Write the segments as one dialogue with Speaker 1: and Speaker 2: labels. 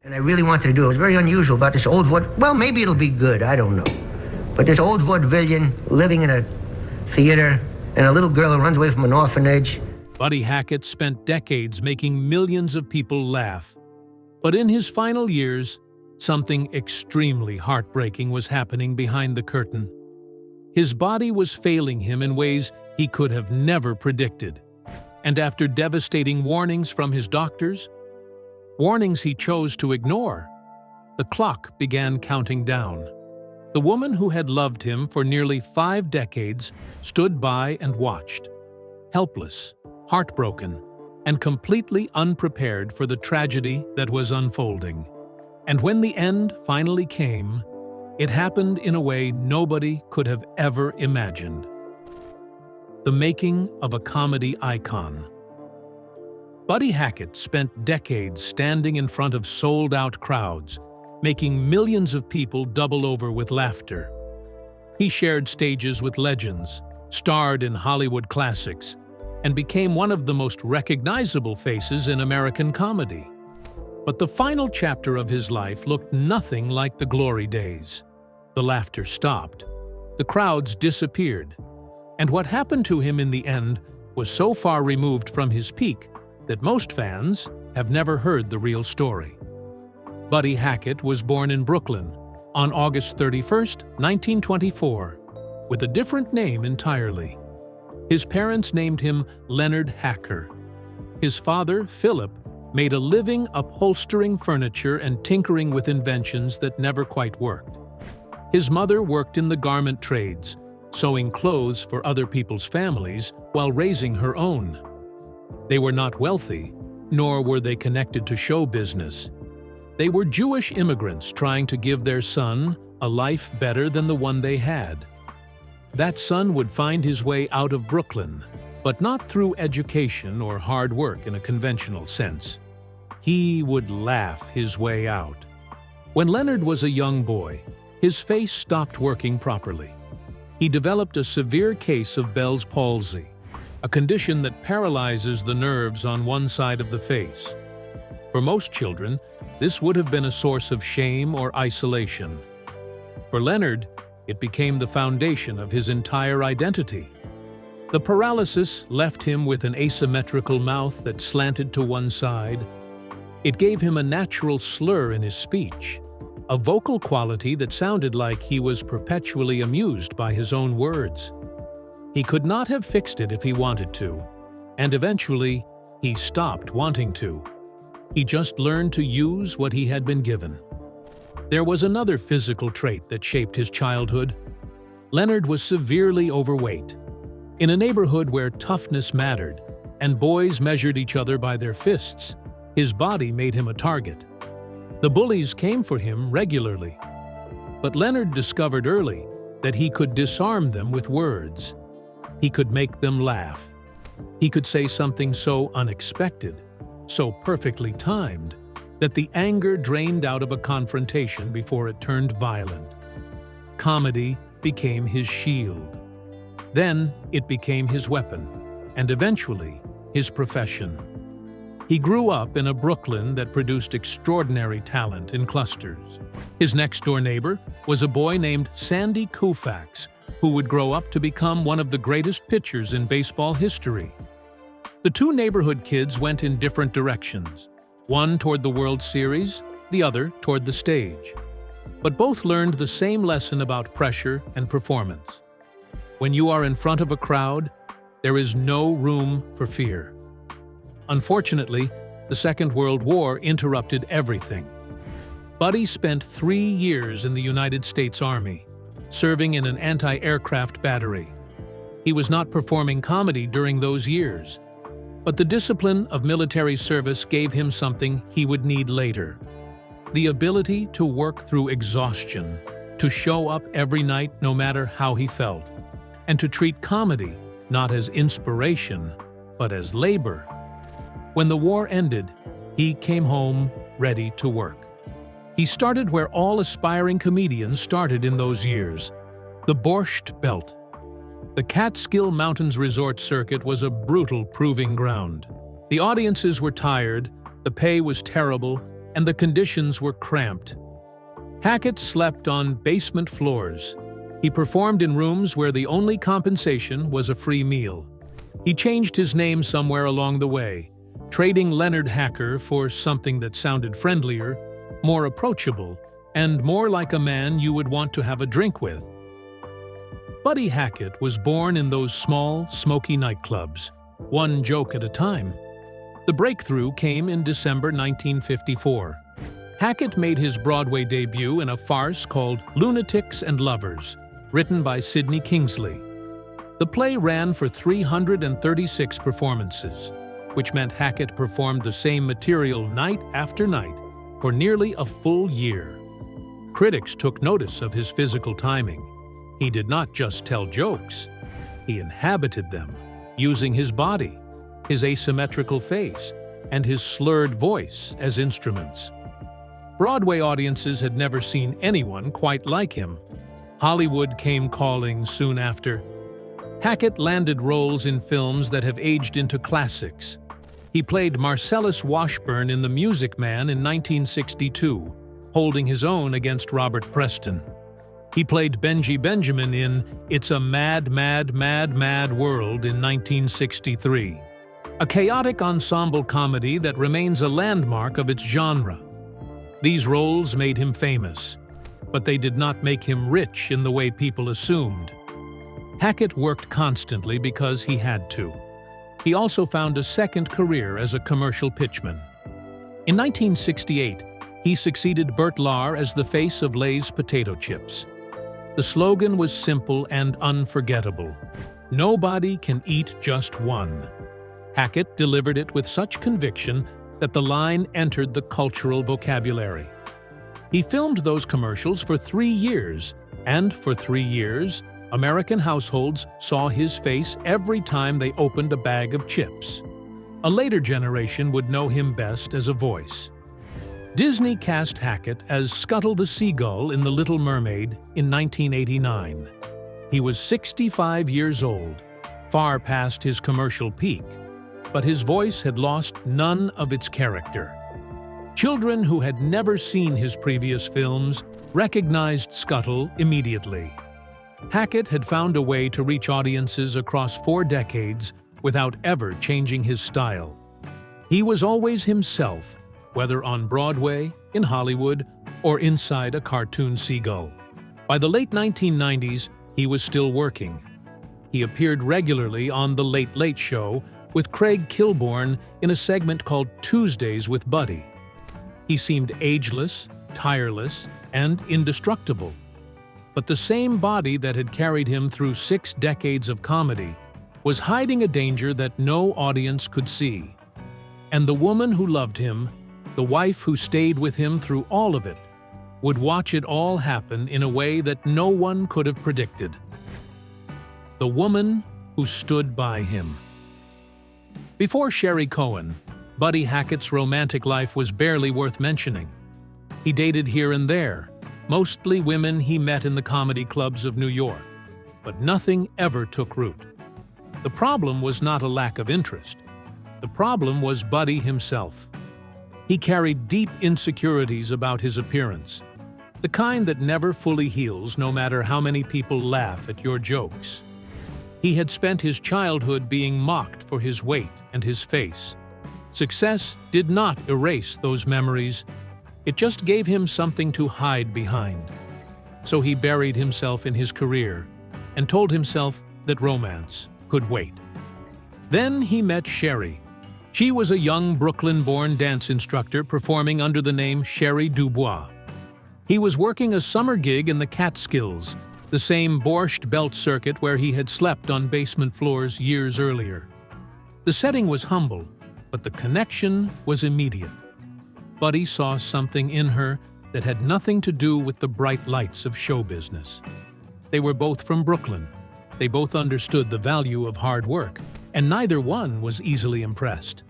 Speaker 1: And I really wanted to do it. It was very unusual about this old well, maybe it'll be good, I don't know. But this old vaudevillian living in a theater and a little girl who runs away from an orphanage.
Speaker 2: Buddy Hackett spent decades making millions of people laugh. But in his final years, something extremely heartbreaking was happening behind the curtain. His body was failing him in ways he could have never predicted. And after devastating warnings from his doctors, warnings he chose to ignore, the clock began counting down. The woman who had loved him for nearly 5 decades stood by and watched, helpless, heartbroken, and completely unprepared for the tragedy that was unfolding. And when the end finally came, it happened in a way nobody could have ever imagined. The making of a comedy icon. Buddy Hackett spent decades standing in front of sold-out crowds, making millions of people double over with laughter. He shared stages with legends, starred in Hollywood classics, and became one of the most recognizable faces in American comedy. But the final chapter of his life looked nothing like the glory days. The laughter stopped, the crowds disappeared, and what happened to him in the end was so far removed from his peak that most fans have never heard the real story. Buddy Hackett was born in Brooklyn on August 31, 1924, with a different name entirely. His parents named him Leonard Hacker. His father, Philip, made a living upholstering furniture and tinkering with inventions that never quite worked. His mother worked in the garment trades, sewing clothes for other people's families while raising her own. They were not wealthy, nor were they connected to show business. They were Jewish immigrants trying to give their son a life better than the one they had. That son would find his way out of Brooklyn, but not through education or hard work in a conventional sense. He would laugh his way out. When Leonard was a young boy, his face stopped working properly. He developed a severe case of Bell's palsy, a condition that paralyzes the nerves on one side of the face. For most children, this would have been a source of shame or isolation. For Leonard, it became the foundation of his entire identity. The paralysis left him with an asymmetrical mouth that slanted to one side. It gave him a natural slur in his speech, a vocal quality that sounded like he was perpetually amused by his own words. He could not have fixed it if he wanted to, and eventually, he stopped wanting to. He just learned to use what he had been given. There was another physical trait that shaped his childhood. Leonard was severely overweight. In a neighborhood where toughness mattered, and boys measured each other by their fists, his body made him a target. The bullies came for him regularly. But Leonard discovered early that he could disarm them with words. He could make them laugh. He could say something so unexpected, so perfectly timed, that the anger drained out of a confrontation before it turned violent. Comedy became his shield. Then it became his weapon, and eventually his profession. He grew up in a Brooklyn that produced extraordinary talent in clusters. His next-door neighbor was a boy named Sandy Koufax, who would grow up to become one of the greatest pitchers in baseball history. The two neighborhood kids went in different directions, one toward the World Series, the other toward the stage. But both learned the same lesson about pressure and performance. When you are in front of a crowd, there is no room for fear. Unfortunately, the Second World War interrupted everything. Buddy spent 3 years in the United States Army, serving in an anti-aircraft battery. He was not performing comedy during those years, but the discipline of military service gave him something he would need later: the ability to work through exhaustion, to show up every night no matter how he felt, and to treat comedy not as inspiration, but as labor. When the war ended, he came home ready to work. He started where all aspiring comedians started in those years: the Borscht Belt. The Catskill Mountains resort circuit was a brutal proving ground. The audiences were tired, the pay was terrible, and the conditions were cramped. Hackett slept on basement floors. He performed in rooms where the only compensation was a free meal. He changed his name somewhere along the way, trading Leonard Hacker for something that sounded friendlier, more approachable, and more like a man you would want to have a drink with. Buddy Hackett was born in those small, smoky nightclubs, one joke at a time. The breakthrough came in December 1954. Hackett made his Broadway debut in a farce called Lunatics and Lovers, written by Sidney Kingsley. The play ran for 336 performances, which meant Hackett performed the same material night after night for nearly a full year. Critics took notice of his physical timing. He did not just tell jokes, he inhabited them, using his body, his asymmetrical face, and his slurred voice as instruments. Broadway audiences had never seen anyone quite like him. Hollywood came calling soon after. Hackett landed roles in films that have aged into classics. He played Marcellus Washburn in The Music Man in 1962, holding his own against Robert Preston. He played Benji Benjamin in It's a Mad, Mad, Mad, Mad World in 1963, a chaotic ensemble comedy that remains a landmark of its genre. These roles made him famous, but they did not make him rich in the way people assumed. Hackett worked constantly because he had to. He also found a second career as a commercial pitchman. In 1968, he succeeded Bert Lahr as the face of Lay's potato chips. The slogan was simple and unforgettable: "Nobody can eat just one." Hackett delivered it with such conviction that the line entered the cultural vocabulary. He filmed those commercials for 3 years, and for 3 years, American households saw his face every time they opened a bag of chips. A later generation would know him best as a voice. Disney cast Hackett as Scuttle the Seagull in The Little Mermaid in 1989. He was 65 years old, far past his commercial peak, but his voice had lost none of its character. Children who had never seen his previous films recognized Scuttle immediately. Hackett had found a way to reach audiences across 4 decades without ever changing his style. He was always himself, whether on Broadway, in Hollywood, or inside a cartoon seagull. By the late 1990s, he was still working. He appeared regularly on The Late Late Show with Craig Kilborn in a segment called Tuesdays with Buddy. He seemed ageless, tireless, and indestructible. But the same body that had carried him through 6 decades of comedy was hiding a danger that no audience could see. And the woman who loved him, the wife who stayed with him through all of it, would watch it all happen in a way that no one could have predicted. The woman who stood by him. Before Sherry Cohen, Buddy Hackett's romantic life was barely worth mentioning. He dated here and there, mostly women he met in the comedy clubs of New York, but nothing ever took root. The problem was not a lack of interest. The problem was Buddy himself. He carried deep insecurities about his appearance, the kind that never fully heals no matter how many people laugh at your jokes. He had spent his childhood being mocked for his weight and his face. Success did not erase those memories. It just gave him something to hide behind. So he buried himself in his career and told himself that romance could wait. Then he met Sherry. She was a young Brooklyn-born dance instructor performing under the name Sherry Dubois. He was working a summer gig in the Catskills, the same Borscht Belt circuit where he had slept on basement floors years earlier. The setting was humble, but the connection was immediate. Buddy saw something in her that had nothing to do with the bright lights of show business. They were both from Brooklyn. They both understood the value of hard work, and neither one was easily impressed.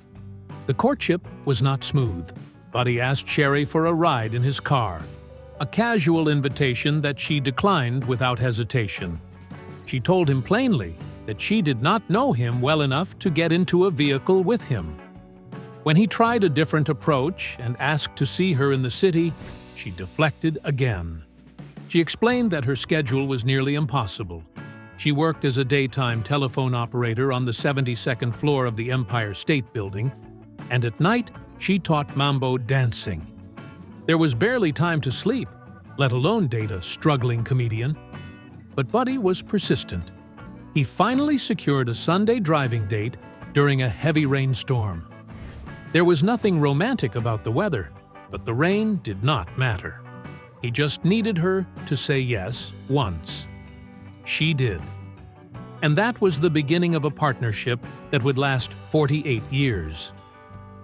Speaker 2: The courtship was not smooth. Buddy asked Sherry for a ride in his car, a casual invitation that she declined without hesitation. She told him plainly that she did not know him well enough to get into a vehicle with him. When he tried a different approach and asked to see her in the city, she deflected again. She explained that her schedule was nearly impossible. She worked as a daytime telephone operator on the 72nd floor of the Empire State Building, and at night she taught mambo dancing. There was barely time to sleep, let alone date a struggling comedian. But Buddy was persistent. He finally secured a Sunday driving date during a heavy rainstorm. There was nothing romantic about the weather, but the rain did not matter. He just needed her to say yes once. She did. And that was the beginning of a partnership that would last 48 years.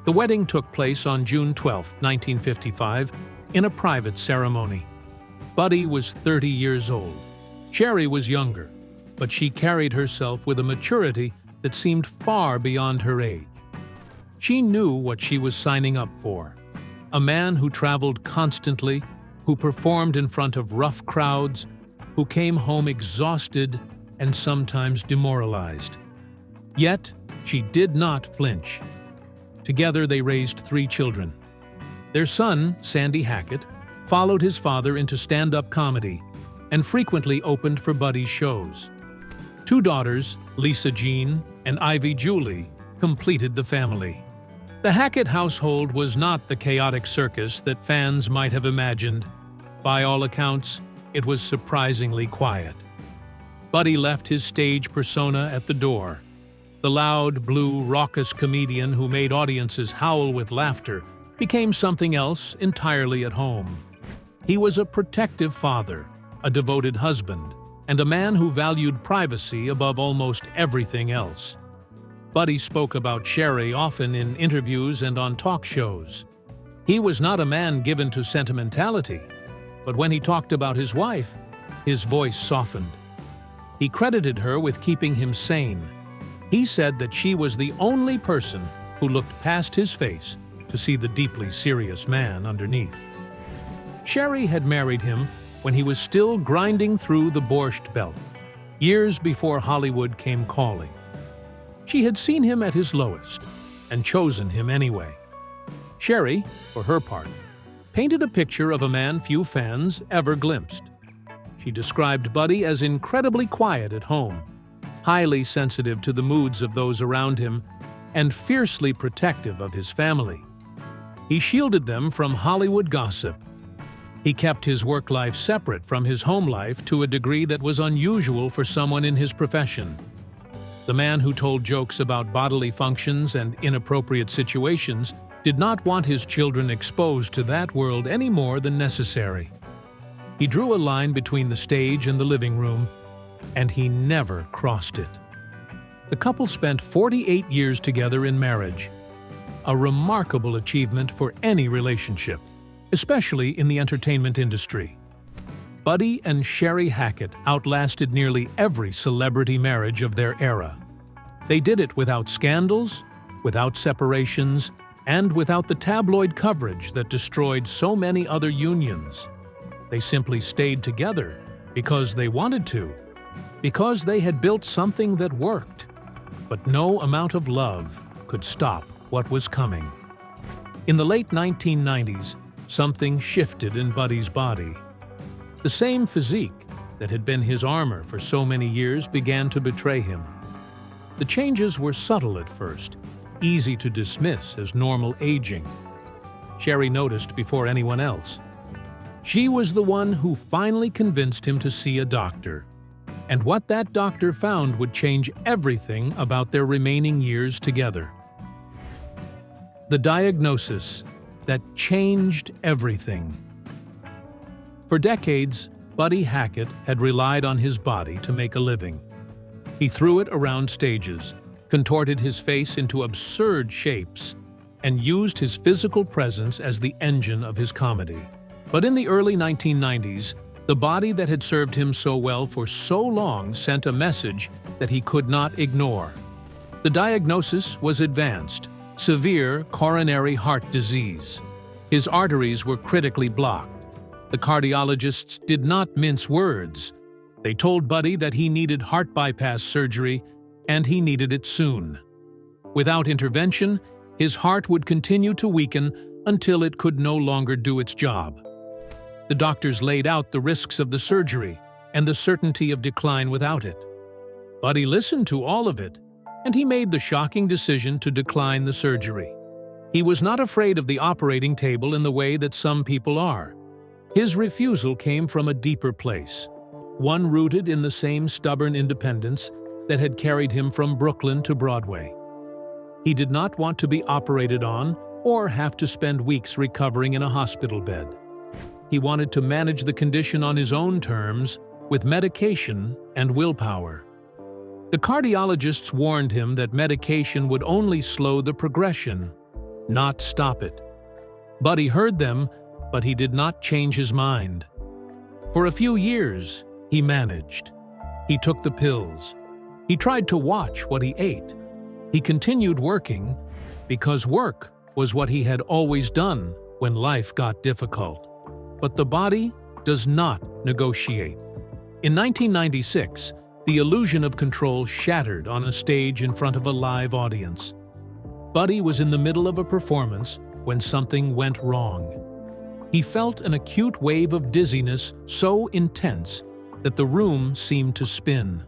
Speaker 2: The wedding took place on June 12, 1955, in a private ceremony. Buddy was 30 years old. Sherry was younger, but she carried herself with a maturity that seemed far beyond her age. She knew what she was signing up for. A man who traveled constantly, who performed in front of rough crowds, who came home exhausted and sometimes demoralized. Yet, she did not flinch. Together they raised 3 children. Their son, Sandy Hackett, followed his father into stand-up comedy and frequently opened for Buddy's shows. 2 daughters, Lisa Jean and Ivy Julie, completed the family. The Hackett household was not the chaotic circus that fans might have imagined. By all accounts, it was surprisingly quiet. Buddy left his stage persona at the door. The loud, blue, raucous comedian who made audiences howl with laughter became something else entirely at home. He was a protective father, a devoted husband, and a man who valued privacy above almost everything else. Buddy spoke about Sherry often in interviews and on talk shows. He was not a man given to sentimentality, but when he talked about his wife, his voice softened. He credited her with keeping him sane. He said that she was the only person who looked past his face to see the deeply serious man underneath. Sherry had married him when he was still grinding through the Borscht Belt, years before Hollywood came calling. She had seen him at his lowest and chosen him anyway. Sherry, for her part, painted a picture of a man few fans ever glimpsed. She described Buddy as incredibly quiet at home, highly sensitive to the moods of those around him, and fiercely protective of his family. He shielded them from Hollywood gossip. He kept his work life separate from his home life to a degree that was unusual for someone in his profession. The man who told jokes about bodily functions and inappropriate situations did not want his children exposed to that world any more than necessary. He drew a line between the stage and the living room, and he never crossed it. The couple spent 48 years together in marriage, a remarkable achievement for any relationship, especially in the entertainment industry. Buddy and Sherry Hackett outlasted nearly every celebrity marriage of their era. They did it without scandals, without separations, and without the tabloid coverage that destroyed so many other unions. They simply stayed together because they wanted to, because they had built something that worked. But no amount of love could stop what was coming. In the late 1990s, something shifted in Buddy's body. The same physique that had been his armor for so many years began to betray him. The changes were subtle at first, easy to dismiss as normal aging. Sherry noticed before anyone else. She was the one who finally convinced him to see a doctor. And what that doctor found would change everything about their remaining years together. The diagnosis that changed everything. For decades, Buddy Hackett had relied on his body to make a living. He threw it around stages, contorted his face into absurd shapes, and used his physical presence as the engine of his comedy. But in the early 1990s, the body that had served him so well for so long sent a message that he could not ignore. The diagnosis was advanced, severe coronary heart disease. His arteries were critically blocked. The cardiologists did not mince words. They told Buddy that he needed heart bypass surgery, and he needed it soon. Without intervention, His heart would continue to weaken until it could no longer do its job. The doctors laid out the risks of the surgery and the certainty of decline without it. Buddy listened to all of it, and he made the shocking decision to decline the surgery. He was not afraid of the operating table in the way that some people are. His refusal came from a deeper place, one rooted in the same stubborn independence that had carried him from Brooklyn to Broadway. He did not want to be operated on or have to spend weeks recovering in a hospital bed. He wanted to manage the condition on his own terms, with medication and willpower. The cardiologists warned him that medication would only slow the progression, not stop it. Buddy heard them, but he did not change his mind. For a few years, he managed. He took the pills. He tried to watch what he ate. He continued working because work was what he had always done when life got difficult. But the body does not negotiate. In 1996, the illusion of control shattered on a stage in front of a live audience. Buddy was in the middle of a performance when something went wrong. He felt an acute wave of dizziness so intense that the room seemed to spin.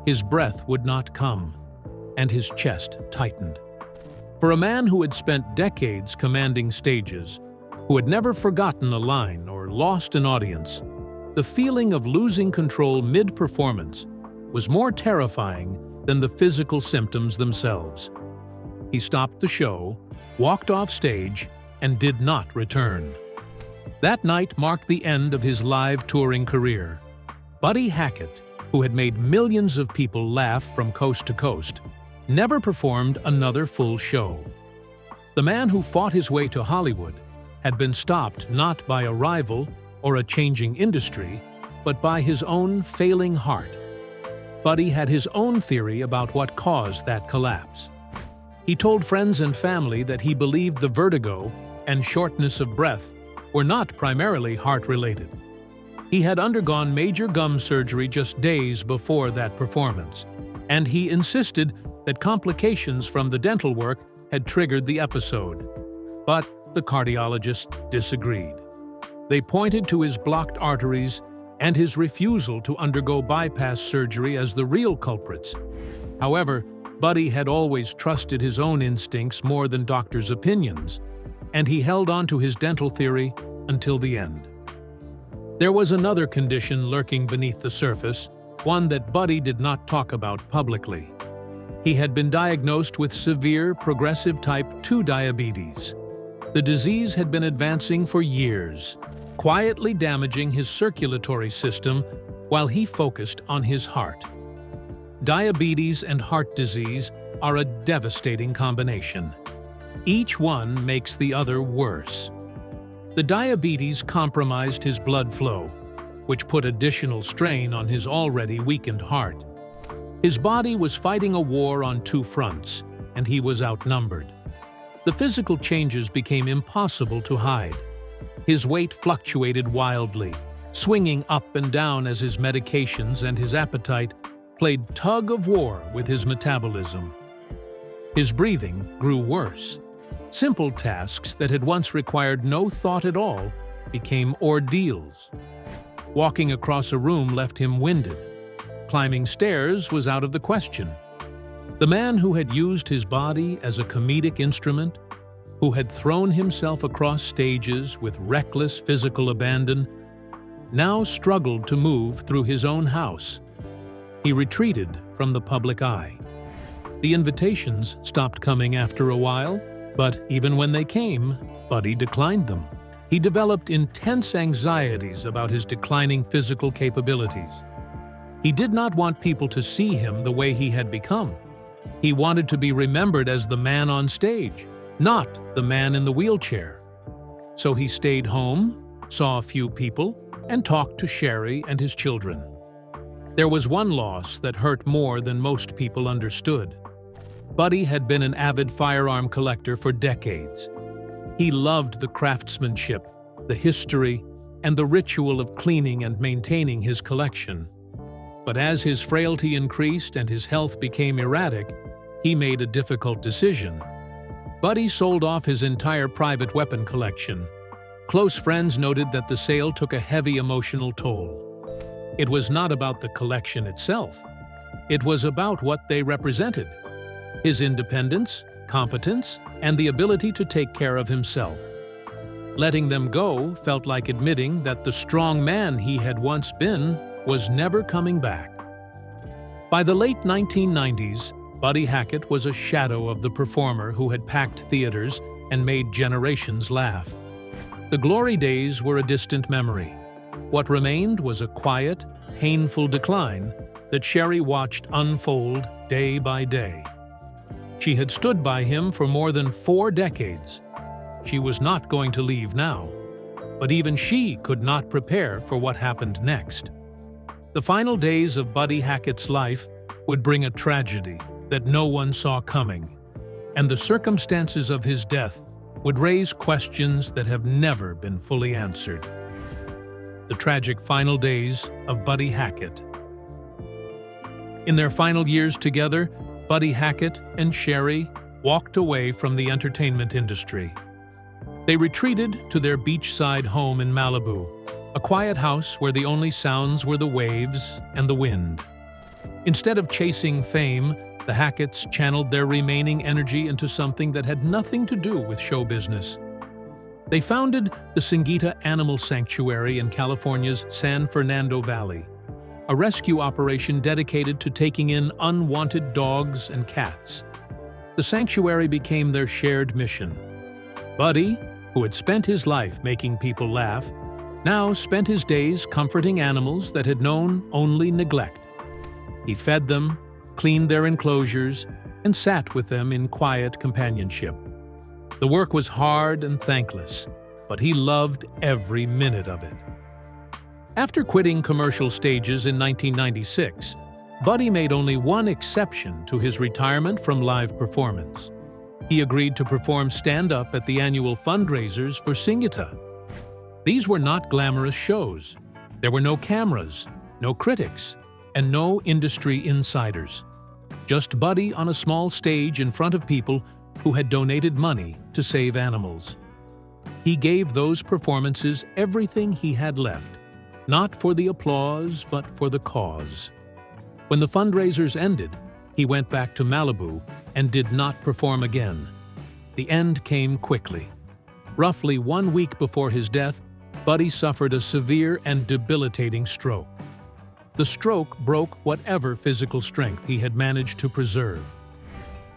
Speaker 2: His breath would not come, and his chest tightened. For a man who had spent decades commanding stages, who had never forgotten a line or lost an audience, the feeling of losing control mid-performance was more terrifying than the physical symptoms themselves. He stopped the show, walked off stage, and did not return. That night marked the end of his live touring career. Buddy Hackett, who had made millions of people laugh from coast to coast, never performed another full show. The man who fought his way to Hollywood had been stopped not by a rival or a changing industry, but by his own failing heart. Buddy had his own theory about what caused that collapse. He told friends and family that he believed the vertigo and shortness of breath were not primarily heart-related. He had undergone major gum surgery just days before that performance, and he insisted that complications from the dental work had triggered the episode. But the cardiologists disagreed. They pointed to his blocked arteries and his refusal to undergo bypass surgery as the real culprits. However, Buddy had always trusted his own instincts more than doctors' opinions, and he held on to his dental theory until the end. There was another condition lurking beneath the surface, one that Buddy did not talk about publicly. He had been diagnosed with severe progressive type 2 diabetes. The disease had been advancing for years, quietly damaging his circulatory system while he focused on his heart. Diabetes and heart disease are a devastating combination. Each one makes the other worse. The diabetes compromised his blood flow, which put additional strain on his already weakened heart. His body was fighting a war on two fronts, and he was outnumbered. The physical changes became impossible to hide. His weight fluctuated wildly, swinging up and down as his medications and his appetite played tug-of-war with his metabolism. His breathing grew worse. Simple tasks that had once required no thought at all became ordeals. Walking across a room left him winded. Climbing stairs was out of the question. The man who had used his body as a comedic instrument, who had thrown himself across stages with reckless physical abandon, now struggled to move through his own house. He retreated from the public eye. The invitations stopped coming after a while, but even when they came, Buddy declined them. He developed intense anxieties about his declining physical capabilities. He did not want people to see him the way he had become. He wanted to be remembered as the man on stage, not the man in the wheelchair. So he stayed home, saw a few people, and talked to Sherry and his children. There was one loss that hurt more than most people understood. Buddy had been an avid firearm collector for decades. He loved the craftsmanship, the history, and the ritual of cleaning and maintaining his collection. But as his frailty increased and his health became erratic, he made a difficult decision. Buddy sold off his entire private weapon collection. Close friends noted that the sale took a heavy emotional toll. It was not about the collection itself. It was about what they represented: his independence, competence, and the ability to take care of himself. Letting them go felt like admitting that the strong man he had once been was never coming back. By the late 1990s, Buddy Hackett was a shadow of the performer who had packed theaters and made generations laugh. The glory days were a distant memory. What remained was a quiet, painful decline that Sherry watched unfold day by day. She had stood by him for more than 4 decades. She was not going to leave now, but even she could not prepare for what happened next. The final days of Buddy Hackett's life would bring a tragedy that no one saw coming, and the circumstances of his death would raise questions that have never been fully answered. The tragic final days of Buddy Hackett. In their final years together, Buddy Hackett and Sherry walked away from the entertainment industry. They retreated to their beachside home in Malibu, a quiet house where the only sounds were the waves and the wind. Instead of chasing fame, the Hacketts channeled their remaining energy into something that had nothing to do with show business. They founded the Singita Animal Sanctuary in California's San Fernando Valley, a rescue operation dedicated to taking in unwanted dogs and cats. The sanctuary became their shared mission. Buddy, who had spent his life making people laugh, now spent his days comforting animals that had known only neglect. He fed them, cleaned their enclosures, and sat with them in quiet companionship. The work was hard and thankless, but he loved every minute of it. After quitting commercial stages in 1996, Buddy made only one exception to his retirement from live performance. He agreed to perform stand-up at the annual fundraisers for Singita. These were not glamorous shows. There were no cameras, no critics, and no industry insiders. Just Buddy on a small stage in front of people who had donated money to save animals. He gave those performances everything he had left, not for the applause, but for the cause. When the fundraisers ended, he went back to Malibu and did not perform again. The end came quickly. Roughly 1 week before his death, Buddy suffered a severe and debilitating stroke. The stroke broke whatever physical strength he had managed to preserve.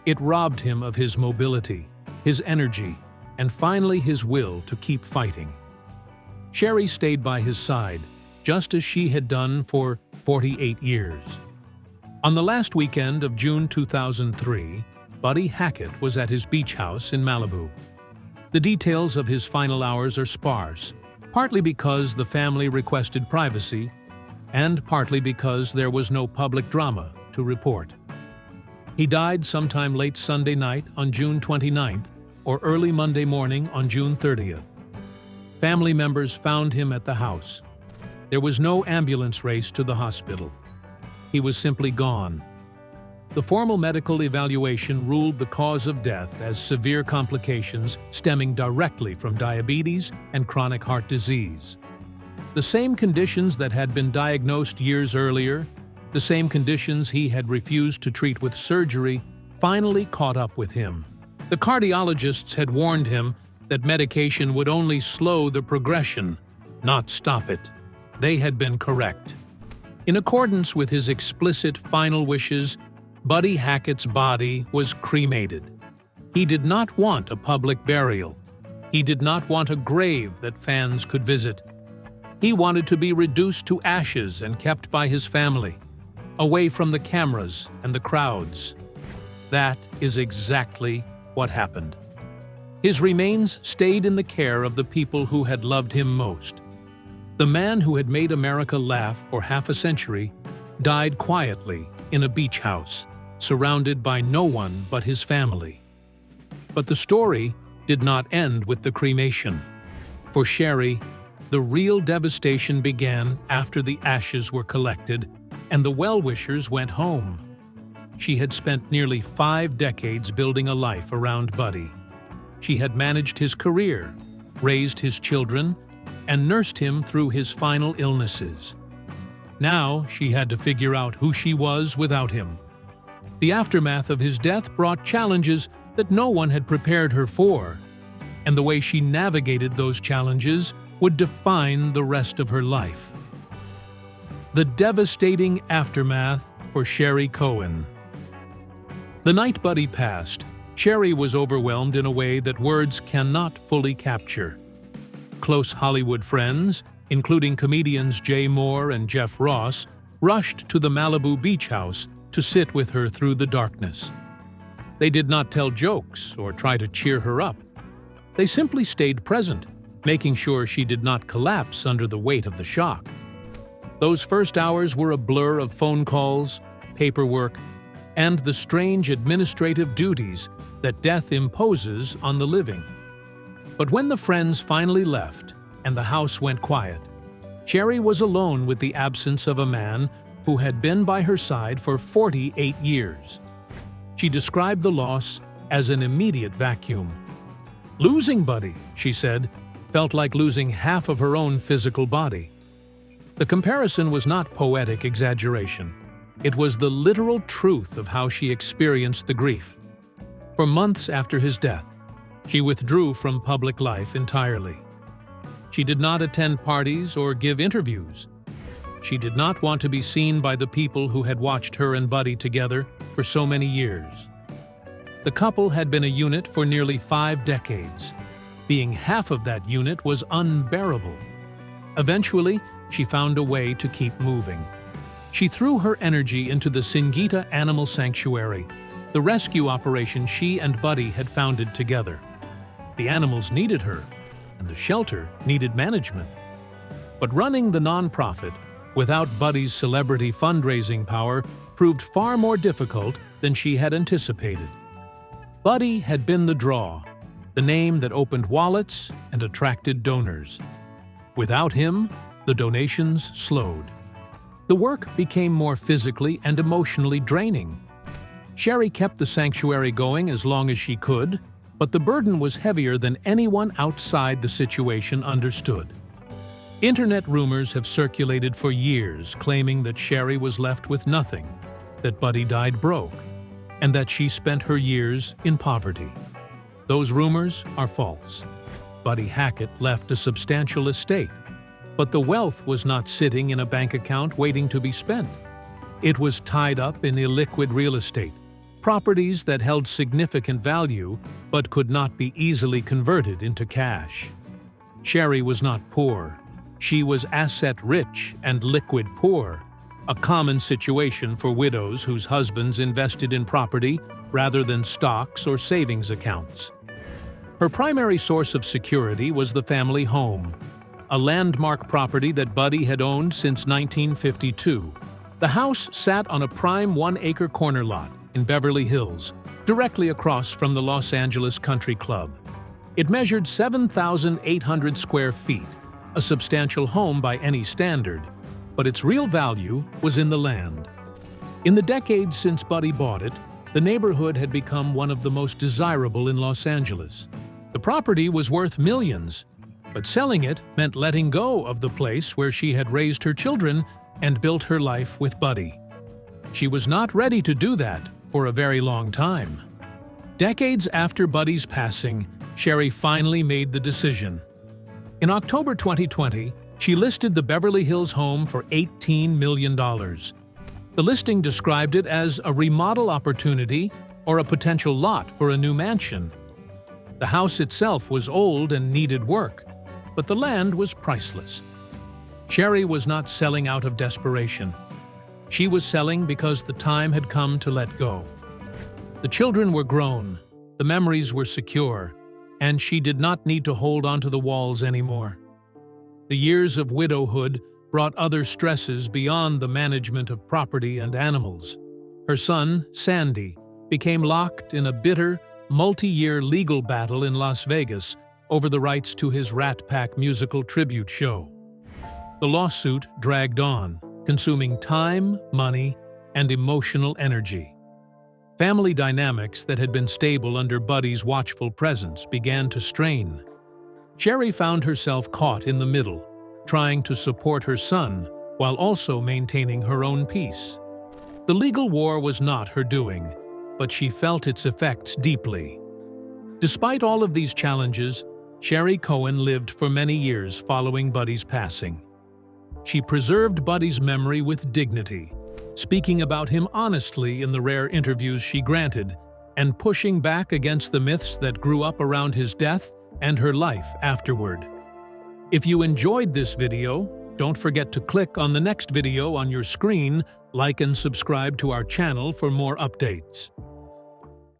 Speaker 2: It robbed him of his mobility, his energy, and finally his will to keep fighting. Sherry stayed by his side, just as she had done for 48 years. On the last weekend of June 2003, Buddy Hackett was at his beach house in Malibu. The details of his final hours are sparse, partly because the family requested privacy, and partly because there was no public drama to report. He died sometime late Sunday night on June 29th or early Monday morning on June 30th. Family members found him at the house. There was no ambulance race to the hospital. He was simply gone. The formal medical evaluation ruled the cause of death as severe complications stemming directly from diabetes and chronic heart disease. The same conditions that had been diagnosed years earlier, the same conditions he had refused to treat with surgery, finally caught up with him. The cardiologists had warned him that medication would only slow the progression, not stop it. They had been correct. In accordance with his explicit final wishes, Buddy Hackett's body was cremated. He did not want a public burial. He did not want a grave that fans could visit. He wanted to be reduced to ashes and kept by his family, away from the cameras and the crowds. That is exactly what happened. His remains stayed in the care of the people who had loved him most. The man who had made America laugh for half a century died quietly in a beach house, surrounded by no one but his family. But the story did not end with the cremation. For Sherry, the real devastation began after the ashes were collected and the well-wishers went home. She had spent nearly 5 decades building a life around Buddy, she had managed his career, raised his children, and nursed him through his final illnesses. Now she had to figure out who she was without him. The aftermath of his death brought challenges that no one had prepared her for, and the way she navigated those challenges would define the rest of her life. The devastating aftermath for Sherry Cohen. The night Buddy passed, Sherry was overwhelmed in a way that words cannot fully capture. Close Hollywood friends, including comedians Jay Moore and Jeff Ross, rushed to the Malibu beach house to sit with her through the darkness. They did not tell jokes or try to cheer her up. They simply stayed present, making sure she did not collapse under the weight of the shock. Those first hours were a blur of phone calls, paperwork, and the strange administrative duties that death imposes on the living. But when the friends finally left and the house went quiet, Sherry was alone with the absence of a man who had been by her side for 48 years. She described the loss as an immediate vacuum. Losing Buddy, she said, felt like losing half of her own physical body. The comparison was not poetic exaggeration. It was the literal truth of how she experienced the grief. For months after his death, she withdrew from public life entirely. She did not attend parties or give interviews. She did not want to be seen by the people who had watched her and Buddy together for so many years. The couple had been a unit for nearly 5 decades. Being half of that unit was unbearable. Eventually, she found a way to keep moving. She threw her energy into the Singita Animal Sanctuary, the rescue operation she and Buddy had founded together. The animals needed her, and the shelter needed management. But running the nonprofit, without Buddy's celebrity fundraising power, proved far more difficult than she had anticipated. Buddy had been the draw, the name that opened wallets and attracted donors. Without him, the donations slowed. The work became more physically and emotionally draining. Sherry kept the sanctuary going as long as she could, but the burden was heavier than anyone outside the situation understood. Internet rumors have circulated for years claiming that Sherry was left with nothing, that Buddy died broke, and that she spent her years in poverty. Those rumors are false. Buddy Hackett left a substantial estate, but the wealth was not sitting in a bank account waiting to be spent. It was tied up in illiquid real estate, properties that held significant value but could not be easily converted into cash. Sherry was not poor. She was asset-rich and liquid-poor, a common situation for widows whose husbands invested in property rather than stocks or savings accounts. Her primary source of security was the family home, a landmark property that Buddy had owned since 1952. The house sat on a prime 1-acre corner lot in Beverly Hills, directly across from the Los Angeles Country Club. It measured 7,800 square feet, a substantial home by any standard, but its real value was in the land. In the decades since Buddy bought it, the neighborhood had become one of the most desirable in Los Angeles. The property was worth millions, but selling it meant letting go of the place where she had raised her children and built her life with Buddy. She was not ready to do that for a very long time. Decades after Buddy's passing, Sherry finally made the decision. In October 2020, she listed the Beverly Hills home for $18 million. The listing described it as a remodel opportunity or a potential lot for a new mansion. The house itself was old and needed work, but the land was priceless. Sherry was not selling out of desperation. She was selling because the time had come to let go. The children were grown, the memories were secure, and she did not need to hold onto the walls anymore. The years of widowhood brought other stresses beyond the management of property and animals. Her son, Sandy, became locked in a bitter, multi-year legal battle in Las Vegas over the rights to his Rat Pack musical tribute show. The lawsuit dragged on, consuming time, money, and emotional energy. Family dynamics that had been stable under Buddy's watchful presence began to strain. Sherry found herself caught in the middle, trying to support her son while also maintaining her own peace. The legal war was not her doing, but she felt its effects deeply. Despite all of these challenges, Sherry Cohen lived for many years following Buddy's passing. She preserved Buddy's memory with dignity, speaking about him honestly in the rare interviews she granted, and pushing back against the myths that grew up around his death and her life afterward. If you enjoyed this video, don't forget to click on the next video on your screen, like and subscribe to our channel for more updates.